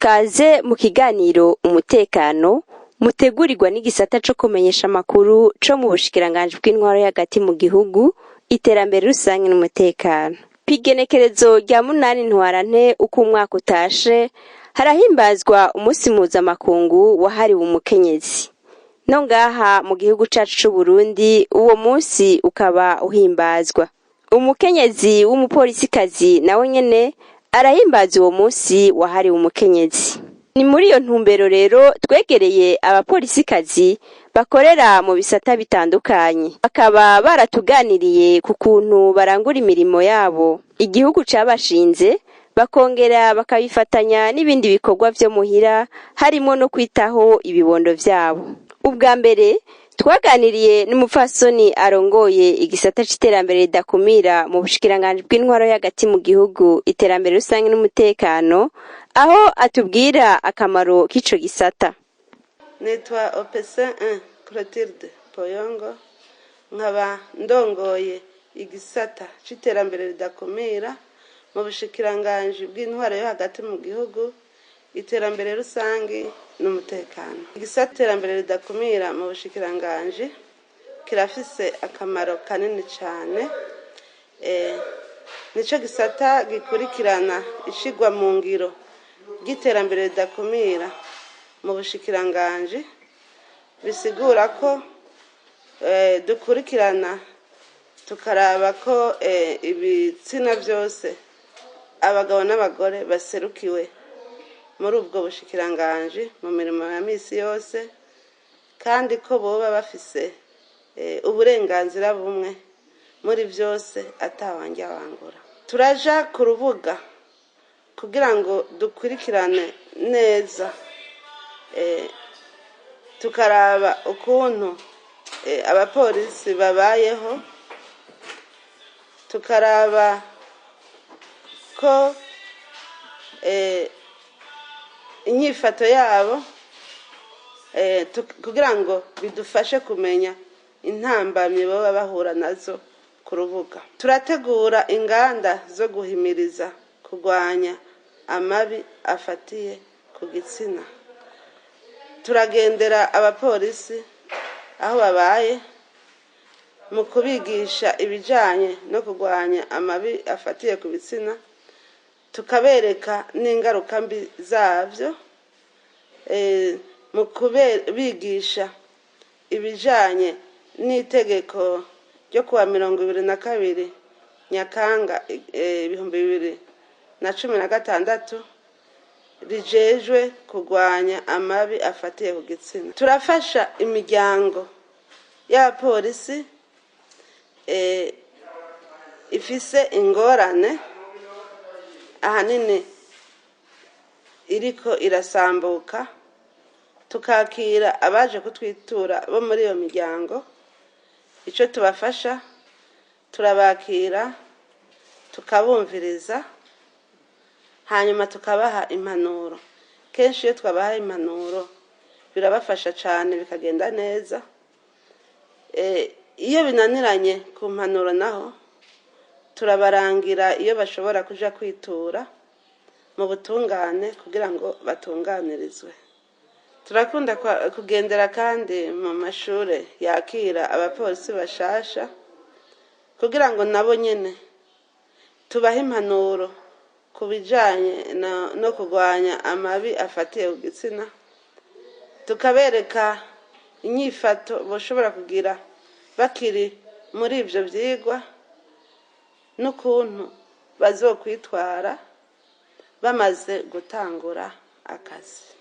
Kaze mu kiganiro umutekano mutegurirwa n'igisata co kumenyesha amakuru co mu bushikiranganji bw'intwaro y'agati mu gihugu, iterambere rusange n'umutekano. Kw'igenekerezo rya 8 ntwarante uko umwaka utashe harahimbazwa umunsi mpuzamakungu wahariwe umukenyezi. No ngaha mu gihugu cacu c'Uburundi uwo munsi ukaba uhimbazwa. Umukenyezi w'umupolisikazi nawe nyene arahimbaza uwo munsi wahariwe umukenyezi. Ni muri iyo ntumbero rero twegereye abapolisikazi bakorera mu bisata bitandukanye, bakaba baratuganiriye ku kuntu barangura imirimo yabo igihugu cabashinze, bakongera bakabifatanya n'ibindi bikorwa vyo muhira harimo no kwitaho ibibondo vyabo. Ubwa mbere twaganiriye n'umupfasoni arongoye igisata c'iterambere ridakumira mu bushikiranganji bw'intwaro y'agati mu gihugu, iterambere rusange n'umutekano, aho atubwira akamaro k'ico gisata. Nitwa OPC1 Clotilde Poyongo, nkaba ndongoye igisata c'iterambere ridakumira mu bushikiranganji bw'intwaro yo hagati mu gihugu, iterambere rusange n'umutekano. Igisata iterambere ridakumira mu bushikiranganji kirafise akamaro kanini cane. Nico gisata gikurikirana ishigwa mu ngiro ry'iterambere ridakumira mu bushikiranganji, bisigura ko dukurikirana tukaraba ko ibitsina byose abagabo n'abagore baserukiwe muri ubwo bushikiranganji mu mirimo ya misi yose, kandi ko boba bafise uburenganzira bumwe muri byose atawanja wangura. Turaja ku rubuga kugira ngo dukurikirane neza, tukaraba ukuntu abapolisi babayeho, tukaraba ko inyifato yabo, kugira ngo bidufashe kumenya intambamye baba bahura nazo ku rubuga. Turategura inganda zo guhimiriza kurwanya amabi afatiye ku gitsina. Turagendera abapolisi aho babaye mu kubigisha ibijanye no kurwanya amabi afatiye ku bitsina, tukabereka n'ingaruka mbi zavyo, mu kubigisha ibijanye n'itegeko ryo kuwa 22 Nyakanga 2016 rijejwe kurwanya amabi afatiye ku gitsina. Turafasha imiryango y'abapolisi ifise ingorane ahanini iriko irasambuka, tukakira abaje kutwitura bo muri iyo miryango. Ico tubafasha, turabakira tukabumviriza, hanyuma tukabaha impanuro. Kenshi iyo twabaha impanuro birabafasha cane, bikagenda neza. Iyo binaniranye ku mpanuro naho turabarangira iyo bashobora kuja kwitura mu butungane kugira ngo batunganirizwe. Turakunda kugendera kandi mu mashure yakira abapolisi bashasha kugira ngo nabo nyene tubahe impanuro ku bijanye no kurwanya amabi afatiye ku gitsina, tukabereka inyifato boshobora kugira bakiri muri ivyo vyigwa n'ukuntu bazokwitwara bamaze gutangura akazi.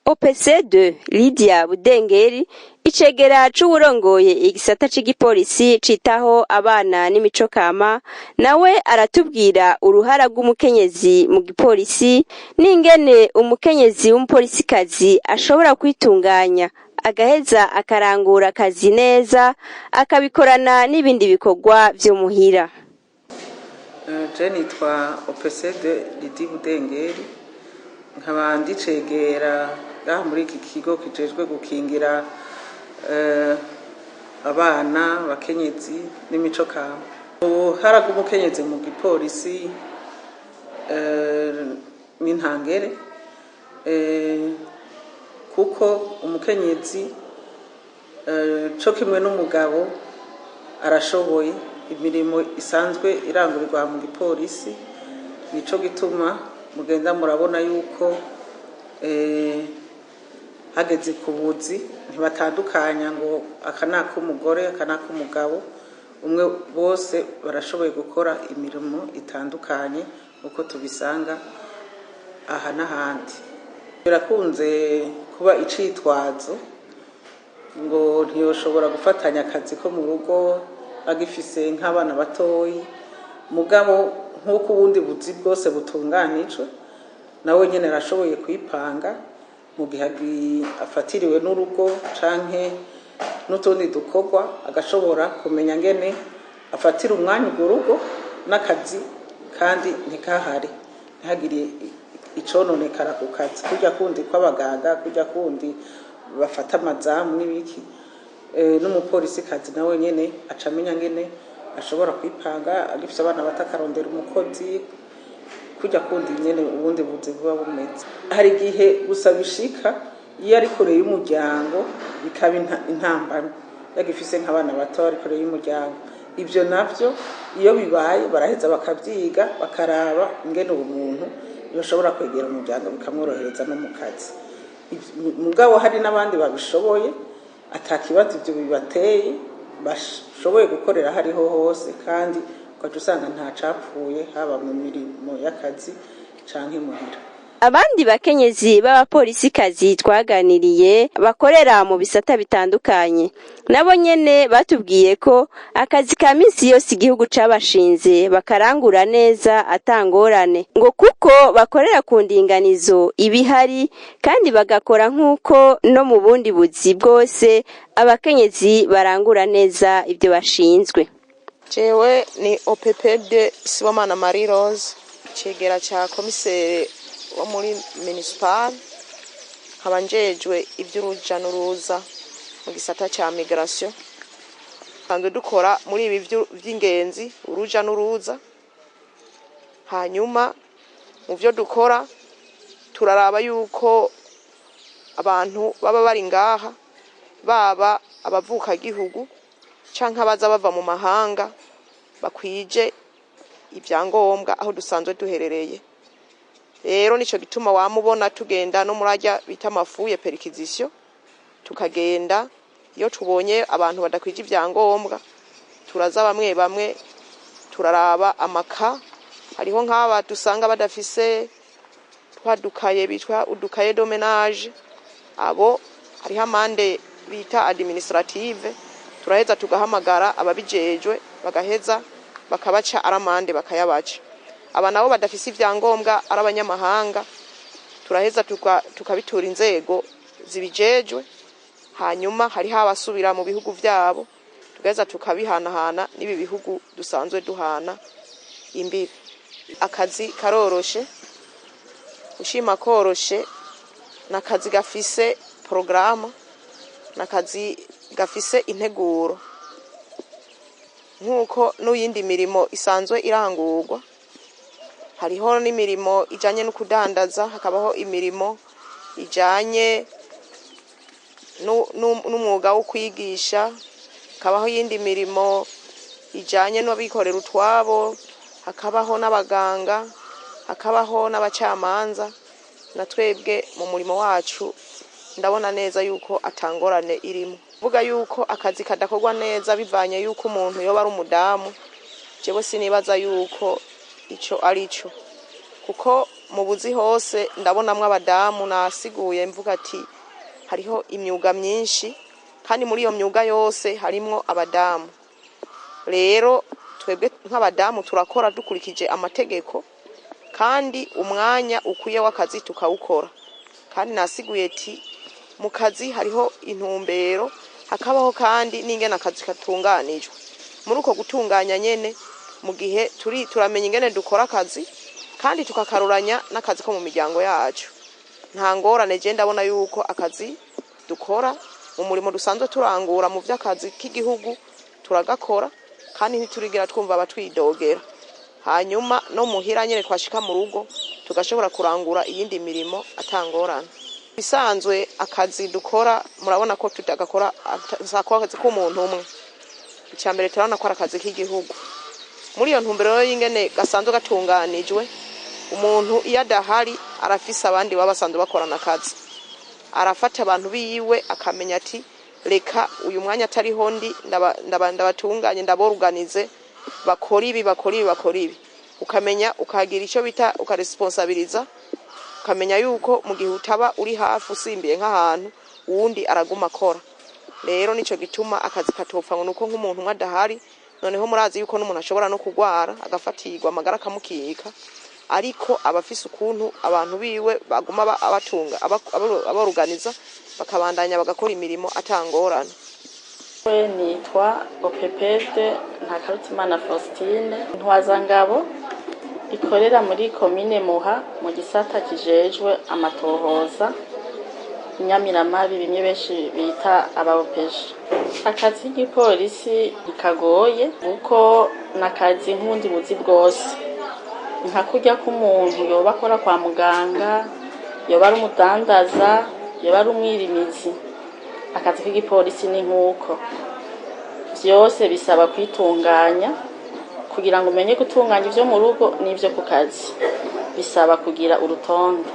OPC2 Lydia Budengeri, icegera c'uwurongoye igisata c'igipolisi citaho abana n'imico kama, nawe aratubwira uruhara rw'umukenyezi mu gipolisi n'ingene umukenyezi w'umupolisikazi ashobora kwitunganya agaheza akarangura akazi neza, akabikorana n'ibindi bikorwa vyo muhira. Je nitwa OPC2 Lydia Budengeri, nkaba ndicegera muri iki kigo kijejwe gukingira abana, abakenyezi n'imico kama. Uruhara rw'umukenyezi mu gipolisi n'intangere kuko umukenyezi cyo kimwe n'umugabo arashoboye imirimo isanzwe irangurirwa mu gipolisi. Nico gituma mugenda murabona yuko hageze ku buzi ntibatandukanya ngo aka ni ak'umugore aka ni ak'umugabo, umwe bose barashoboye gukora imirimo itandukanye uko tubisanga aha n'ahandi. Birakunze kuba icitwazo ngo ntiyoshobora gufatanya akazi ko mu rugo agifise nk'abana batoyi, mugabo nk'uko ubundi buzi bwose butunganijwe nawe nyene arashoboye kwipanga mu gihe afatiriwe n'urugo canke n'utundi dukorwa, agashobora kumenya ngene afatira umwanya urwo rugo n'akazi kandi ntikahare, ntihagire icononekara ku kazi, kurya kundi kw'abaganga, kurya kundi bafata amazamu n'ibiki. N'umupolisi kazi nawe nyene acamenya ngene ashobora kwipanga agifise abana batakarondera umukozi, kurya kundi nyene ubundi buzi buba bumeze. Hari igihe gusa bishika iyo ari kure y'umuryango bikaba intambara, yagifise nk'abana bato ari kure y'umuryango. Ivyo navyo iyo bibaye baraheza bakavyiga bakaraba ingene uwo muntu yoshobora kwegera umuryango bikamworohereza no mu kazi. Mugabo hari n'abandi babishoboye atakibazo ivyo bibateye bashoboye gukorera hariho hose, kandi ukaca usanga nta capfuye haba mu mirimo y'akazi canke muhira. Abandi bakenyezi b'abapolisikazi twaganiriye bakorera mu bisata bitandukanye nabo nyene batubwiye ko akazi ka minsi yose igihugu cabashinze bakarangura neza atangorane, ngo kuko bakorera ku ndinganizo ibihari kandi bagakora nk'uko no mu bundi buzi bwose abakenyezi barangura neza ibyo bashinzwe. Jewe ni OPPD Sibomana Marie Rose, cegera ca komisere wo muri municipal, nkaba njejwe ivy'uruja n'uruza mu gisata ca migration. Kandi dukora muri ibi vy'ingenzi uruja n'uruza, hanyuma mu vyo dukora turaraba yuko abantu baba bari ngaha, baba abavuka gihugu canke abaza bava mu mahanga, bakwije ivyangombwa aho dusanzwe duherereye. Rero nico gituma wamubona tugenda no murajya bita amafuye perquisition, tukagenda iyo tubonye abantu badakwije ivyangombwa turaza bamwe bamwe turaraba amaka. Hariho nk'aba dusanga badafise twadukaye bitwa udukaye de ménage, abo hariho amande bita administrative, turaheza tugahamagara ababijejwe bagaheza bakabaca aramande bakayabaca. Aba nabo badafise ivyangombwa ari abanyamahanga turaheza tukabitura inzego zibijejwe, hanyuma hariho abasubira mu bihugu vyabo tugaheza tukabihanahana n'ibi bihugu dusanzwe duhana imbibi. Akazi karoroshe, ushima koroshe, nakazi gafise programa, nakazi gafise integuro nk'uko n'uyindi mirimo isanzwe irangurwa. Hariho n'imirimo ijanye no kudandaza, hakabaho imirimo ijanye n'umwuga wo kwigisha, hakabaho yindi mirimo ijanye no bikorera utwabo, hakabaho n'abaganga, hakabaho n'abacamanza. Na twebwe mu murimo wacu ndabona neza yuko atangorane irimo. Vuga yuko akazi kadakorwa neza bivanye yuko umuntu yoba ari umudamu, jewe sinibaza yuko ico arico, kuko mu buzi hose ndabonamwe abadamu. Nasiguye mvuga ati hariho imyuga myinshi kandi muri iyo myuga yose harimwo abadamu. Rero twebwe nk'abadamu turakora dukurikije amategeko kandi umwanya ukwiye w'akazi tukawukora. Kandi nasiguye ati mu kazi hariho intumbero, hakabaho kandi n'ingene akazi katunganijwe. Muri uko gutunganya nyene mu gihe turamenya ingene dukora akazi kandi tukakaruranya n'akazi ko mu miryango yacu. Nta ngorane je ndabona yuko akazi dukora mu murimo dusanzwe turangura mu vy'akazi k'igihugu turagakora kandi ntiturigira twumva abatwidogera. Hanyuma no muhira nyene twashika mu rugo tugashobora kurangura iyindi mirimo atangorana. Bisanzwe akazi dukora murabona ko tutagakora akazi k'umuntu umwe. Icyambere turabona ko ari akazi k'igihugu. Muri iyo ntumbero y'ingene gasanzwe gatunganijwe, umuntu iyo adahari arafise abandi baba basanzwe bakorana akazi. Arafata abantu biwe akamenya ati reka uyu mwanya atari hondi ndabatunganye ndaboruganize bakora ibi. Ukamenya ukagira icyo bita ukaresponsabiliza, ukamenya yuko mu gihe utaba uri hafi usimbiye nk'ahantu uwundi araguma akora. Rero nico gituma akazi katopfa ngo nuko nk'umuntu umwe adahari. Noneho murazi yuko n'umuntu ashobora no kugwara agafatirwa amagara akamukika, ariko abafise ukuntu abantu biwe baguma abatunga abaruganiza bakabandanya bagakora imirimo atangorana. Nitwa Opepede Ntakarutimana Faustine, ntwazangabo ikorera muri komine Muha mu gisata kijejwe amatohoza Nyamiramabi, bimwe benshi bita abaopeje. Akazi k'igipolisi nikagoye kuko nakazi nk'undi buzi bwose, nka kurya k'umuntu yoba akora kwa muganga, yoba ari umudandaza, yoba ari umwirimizi. Akazi k'igipolisi ni nk'uko byose bisaba kwitunganya kugira ngo umenye gutunganya ivyo mu rugo n'ivyo ku kazi. Bisaba kugira urutonde,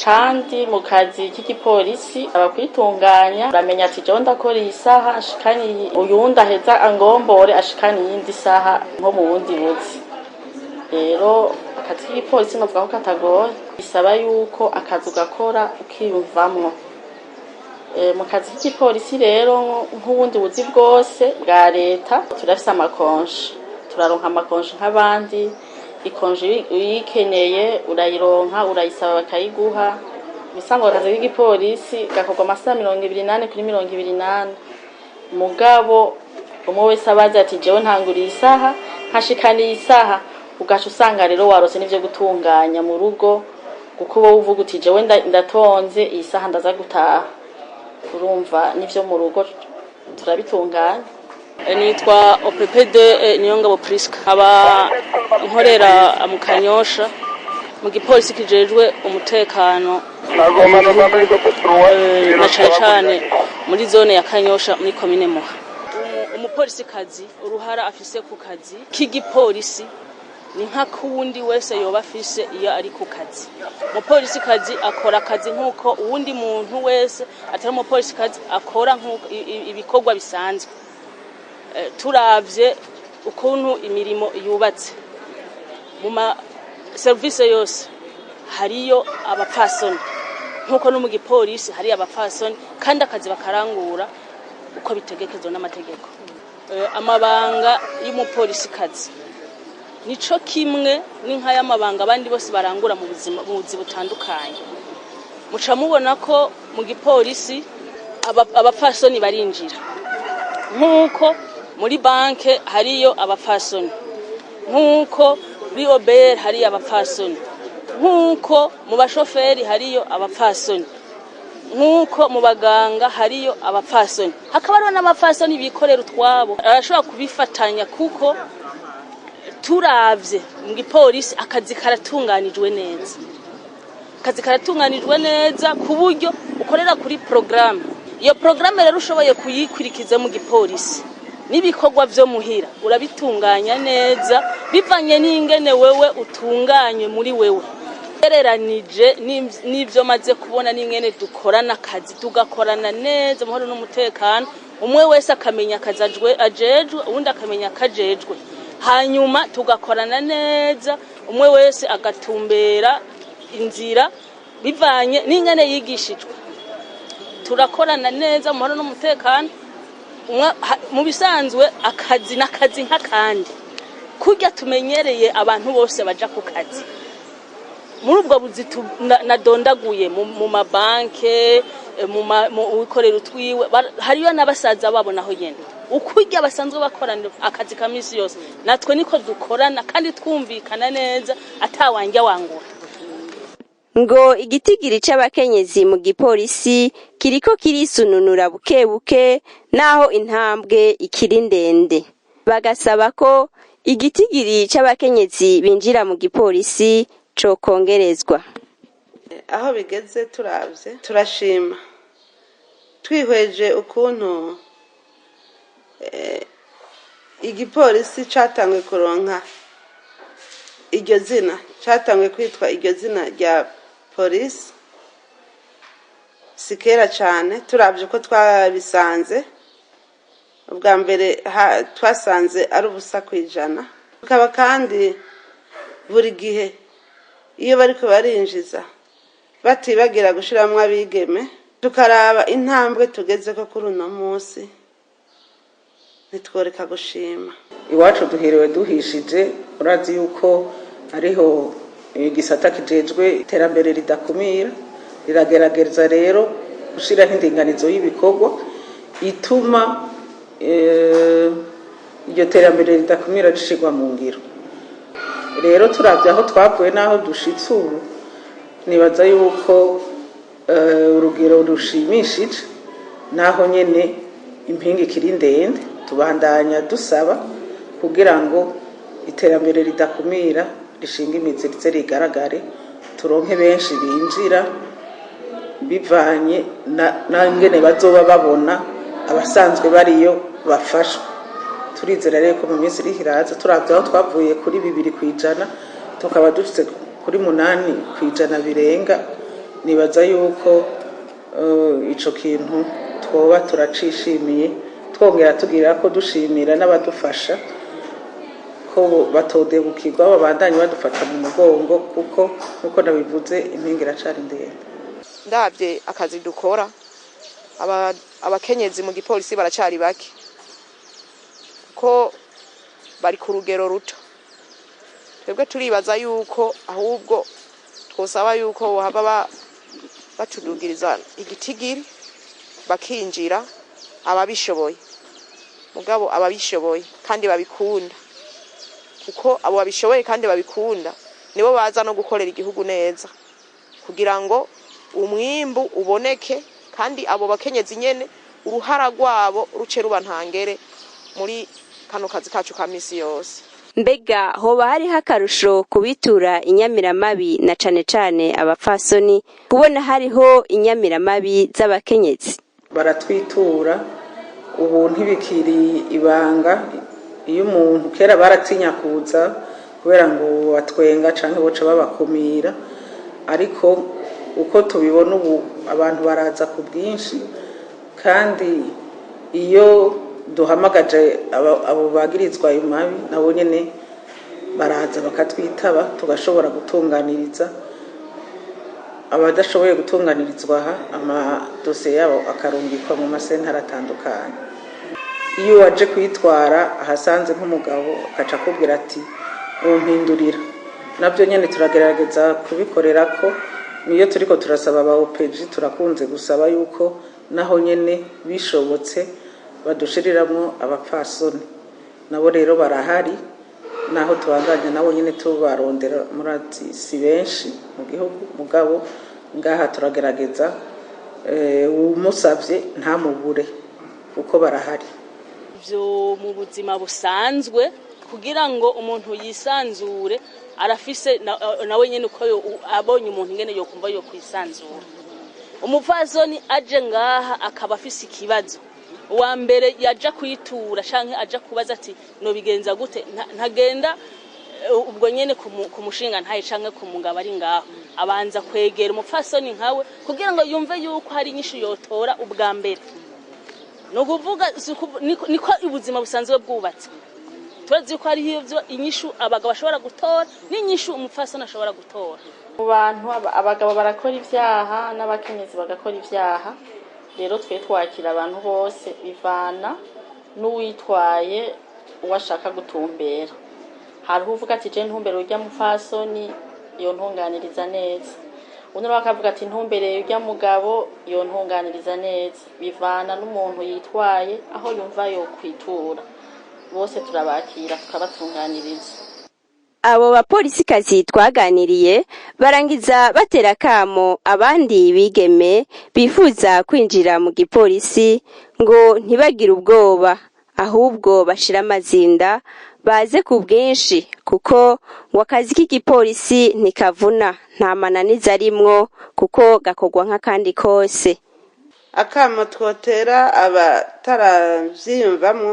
kandi mu kazi k'igipolisi abakwitunganya uramenya ati jewe ndakora iyi saha ashikani uyundi aheza angombore ashikani yindi saha nko mu wundi buzi. Rero akazi k'igipolisi novuga ko katagoye, bisaba yuko akazi ugakora ukiyumvamwo. Mu kazi k'igipolisi rero nk'ubundi buzi bwose bwa leta turafise amakonje, turaronka amakonje nk'abandi. Ikonje uyikeneye urayironka, urayisaba bakayiguha. Bisanzwe akazi k'igipolisi gakorwa amasaha 28 kuri 28. Mugabo umwe wese abaza ati jewe ntanguriye isaha nkashikaniye isaha, ugaca usanga rero warose n'ivyo gutunganya mu rugo, kuko wowe uvuga uti jewe ndatonze iyi saha ndaza gutaha. Urumva n'ivyo mu rugo turabitunganya. Nitwa Opepede Niyongabo Priska, aba nkorera mu Kanyosha mu gipolisi kijejwe umutekano na cyane muri zone ya Kanyosha muri komine Muha. Umupolisi kazi uruhara afise ku kazi k'igipolisi ni nka kuwundi wese yoba afise iyo ari ku kazi. Umupolisi kazi akora akazi nkuko uwundi muntu wese atari umupolisi kazi akora nkuko ibikorwa bisanzwe. Turavye ukuntu imirimo yubatse mu ma service yose hariyo abapfasoni, nkuko no mu gipolisi hari abapfasoni, kandi akazi bakarangura uko bitegekezwa n'amategeko. Amabanga y'umupolisi kazi nico kimwe n'inka y'amabanga abandi bose barangura mu buzi butandukanye. Muca mubona ko mu gipolisi abapfasoni barinjira, nkuko muri banke hariyo abapfasoni, nkuko muri OBR hariyo abapfasoni, nkuko mu bashoferi hariyo abapfasoni, nkuko mu baganga hariyo abapfasoni. Hakaba hariho n'abapfasoni bikorera utwabo, arashobora kubifatanya kuko turavye mu gipolisi akazi karatunganijwe neza. Akazi karatunganijwe neza ku buryo ukorera kuri programme. Iyo programme rero ushoboye kuyikurikiza mu gipolisi n'ibikorwa vyo muhira urabitunganya neza bivanye n'ingene wewe utunganywe muri wewe. Tereranije n'ivyo maze kubona n'ingene dukorana akazi tugakorana neza muhoro n'umutekano, umwe wese akamenya akazi ajejwe uwundi akamenya akajejwe, hanyuma tugakorana neza umwe wese agatumbera inzira bivanye n'ingene yigishijwe. Turakorana neza muhoro n'umutekano. Mu bisanzwe akazi n'akazi nk'akandi kurya tumenyereye abantu bose baja ku kazi. Muri ubwo buzi nadondaguye mu mabanke mu wikorera utwiwe hariyo n'abasaza babonaho yende ukurya basanzwe bakorana akazi ka misi yose, natwe niko dukorana kandi twumvikana neza atawanja wangura. Ngo igitigiri c'abakenyezi mu gipolisi kiriko kirisununura bukebuke naho intambwe ikiri ndende. Bagasaba ko igitigiri c'abakenyezi binjira mu gipolisi cokongerezwa. aho bigeze turavye turashima twihweje ukuntu igipolisi catangwe kuronka iryo zina catangwe kwitwa iryo zina rya polisi sikera cane turavye ko twabisanze ubwa mbere twasanze ari ubusa kwijana tukaba kandi buri gihe iyo bariko barinjiza batibagira gushiramwo abigeme tukaraba intambwe tugezeko kuri uno munsi ntitworeka gushima. Iwacu duherewe duhishije urazi yuko hariho igisata kijejwe iterambere ridakumira riragerageza rero gushiraho indinganizo y'ibikorwa ituma iryo terambere ridakumira rishigwa mu ngiro. Rero turavye aho twavuye naho dushitse ubu nibaza yuko urugero rushimishije naho nyene impinga ikiri ndende tubandanya dusaba kugira ngo iterambere ridakumira rishinga imizi rize rigaragare turonke benshi binjira bivanye na ngene bazoba babona abasanzwe bariyo bafashwa. Turizera rero ko mu minsi iri hiraza turavye aho twavuye kuri 2% tukaba dushitse kuri 8% birenga. Nibaza yuko ico kintu twoba turacishimiye twongera tugira ko dushimira n'abadufasha ko batodebukirwa babandanye badufata mu mugongo kuko nabivuze impingira cari ndende. Ndabye akazi dukora abakenyezi mu gipolisi baracari bake ko bari ku rugero ruto. Twebwe turibaza yuko ahubwo twosaba yuko haba batudugiriza igitigiri bakinjira ababishoboye mugabo ababishoboye kandi babikunda kuko abo babishoboye kandi babikunda nibo baza no gukorera igihugu neza kugira ngo umwimbu uboneke kandi abo bakenyezi nyene uruhara rwabo ruce ruba ntangere muri kano kazi kacu ka misi yose. Mbega hoba hariho akarusho kubitura inyamiramabi na cane cane abapfasoni kubona hariho inyamiramabi z'abakenyezi? Baratwitura ubu ntibikiri ibanga iyo umuntu kera baratinya kuza kubera ngo batwenga canke boca babakumira ariko uko tubibona ubu abantu baraza ku bwinshi kandi iyo duhamagaje abo bagirizwa ayo mabi nabo nyene baraza bakatwitaba tugashobora gutunganiriza abadashoboye gutunganirizwa amadosiye yabo akarungikwa mu masentara atandukanye. Iyo waje kwitwara ahasanze nk'umugabo akaca akubwira ati umpindurira nabyo nyene turagerageza kubikorera ko niyo turiko turasaba aba OPG turakunze gusaba yuko naho nyene bishobotse badushiriramwo abapfasoni nabo rero barahari naho tubandanya nabo nyene tubarondera murati si benshi mu gihugu mugabo ngaha turagerageza umusavye nta mubure uko barahari. Byo mu buzima busanzwe kugira ngo umuntu yisanzure arafise nawe nyene uko abonye umuntu ngene yo kumva yo kwisanzura. Umupfasoni aje ngaha akaba afise ikibazo wa mbere yaja kwitura canke aja kubaza ati no bigenza gute ntagenda ubwo nyene kumushinga ntaye canke kumugaba ari ngaho abanza kwegera umupfasoni nkawe kugira ngo yumve yuko hari inyishu yotora ubwa mbere. No kuvuga niko ubuzima busanzwe bwubatse turazi ko ari ivyo inyishu abagabo bashobora gutora n'inyishu umupfasoni ashobora gutora. Mu bantu abagabo barakora ivyaha n'abakenyezi bagakora ivyaha rero twe twakira abantu bose bivana n'uwitwaye uwashaka gutumbera. Hari uvuga ati je ntumbere urya mupfasoni iyo ntunganiriza neza undi bakavuga ati ntumbere urya mugabo iyo ntunganiriza neza bivana n'umuntu yitwaye aho yumva yo kwitura bose turabakira tukabatunganiriza. Abo bapolisikazi twaganiriye barangiza batera kamo abandi bigeme bifuza kwinjira mu gipolisi ngo ntibagire ubwoba ahubwo bashira amazinda baze ku bwinshi kuko ngo akazi k'igipolisi ntikavuna nta mananiza arimwo kuko gakorwa nk'akandi kose. Akamo twotera abataravyiyumvamwo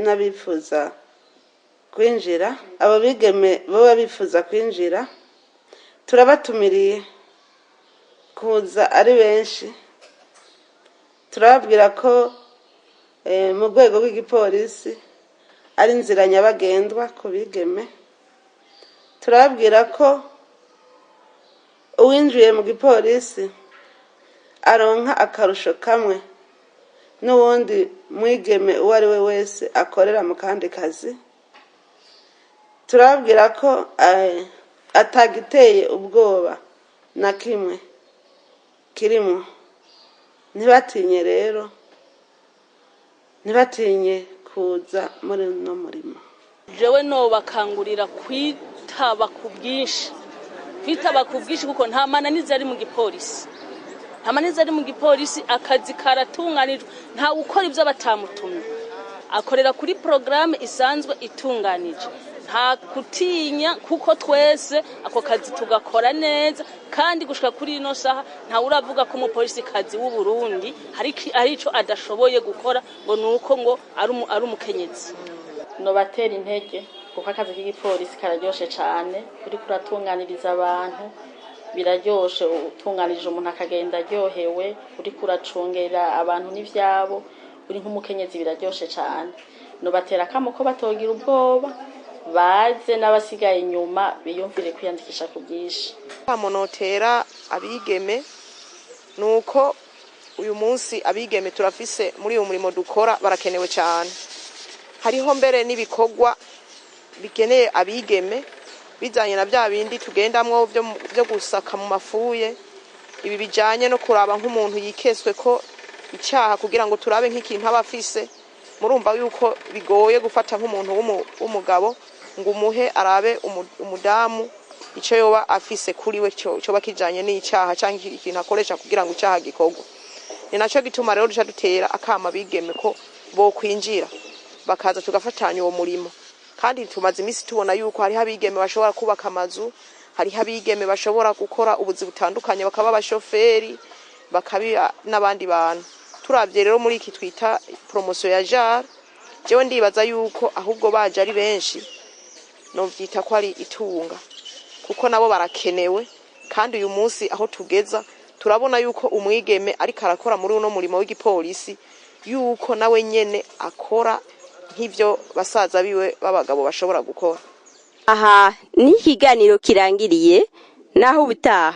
n'abifuza kwinjira, abo bigeme boba bifuza kwinjira, turabatumiriye kuza ari benshi. Turababwira ko mu rwego rw'igipolisi ari inzira nyabagendwa ku bigeme. Turababwira ko uwinjiye mu gipolisi aronka akarusho kamwe n'uwundi mwigeme uwo ari we wese akorera mu kandi kazi. Turababwira ko atagiteye ubwoba na kimwe kirimo. Ntibatinye rero, ntibatinye kuza muri no murimo. Jewe no bakangurira kwitaba ku bwinshi kuko nta mananiza ari mu gipolisi. Nta mananiza ari mu gipolisi, akazi karatunganijwe, nta gukora ibyo batamutumye. Akorera kuri programme isanzwe itunganije. Nta kutinya kuko twese ako kazi tugakora neza, kandi gushika kuri ino saha nta uravuga ko umupolisi kazi w'u Burundi hari ico adashoboye gukora ngo nuko ngo ari umukenyezi. No batera intege kuko akazi k'igipolisi kararyoshe cyane, kuri kuratunganiriza abantu biraryoshe, utunganirije umuntu akagenda aryohewe, kuri kuracungera abantu n'ivyabo, uri nk'umukenyezi biraryoshe cyane. No batera kamo ko batogira ubwoba, baze n'abasigaye inyuma biyumvire kwiyandikisha ku bwinshi. Kamonotera abigeme nuko uyu munsi abigeme turafise muri uyu murimo dukora barakenewe cyane. Hariho mbere n'ibikorwa bikeneye abigeme bijanye na bya bindi tugendamwo byo gusaka mu mafuye, ibi bijanye no kuraba nk'umuntu yikeswe ko icyaha kugira ngo turabe nk'ikintu abafise. Murumva yuko bigoye gufata nk'umuntu w'umugabo ngo umuhe arabe umudamu icyo yoba afise kuri we cyo bakijanye n'icyaha cyangwa ikintu akoresha kugira ngo icyaha gikorwe. Ni naco gituma rero duca dutera akama bigeme ko bo kwinjira bakaza tugafatanya uwo murimo. Kandi tumaze imisi tubona yuko hari abigeme bashobora kubaka amazu, hari abigeme bashobora gukora ubuzi butandukanye, bakaba abashoferi, bakabi n'abandi bantu. Turavye rero muri iki twita promotion ya JAR, jewe ndibaza yuko ahubwo baje ari benshi no vyita ko ari itunga, kuko nabo barakenewe. Kandi uyu munsi aho tugeza turabona yuko umwigeme ariko arakora muri uno murimo w'igipolisi, yuko nawe nyene akora nk'ivyo basaza biwe b'abagabo bashobora gukora. Aha ni ikiganiro kirangiriye, naho ubutaha.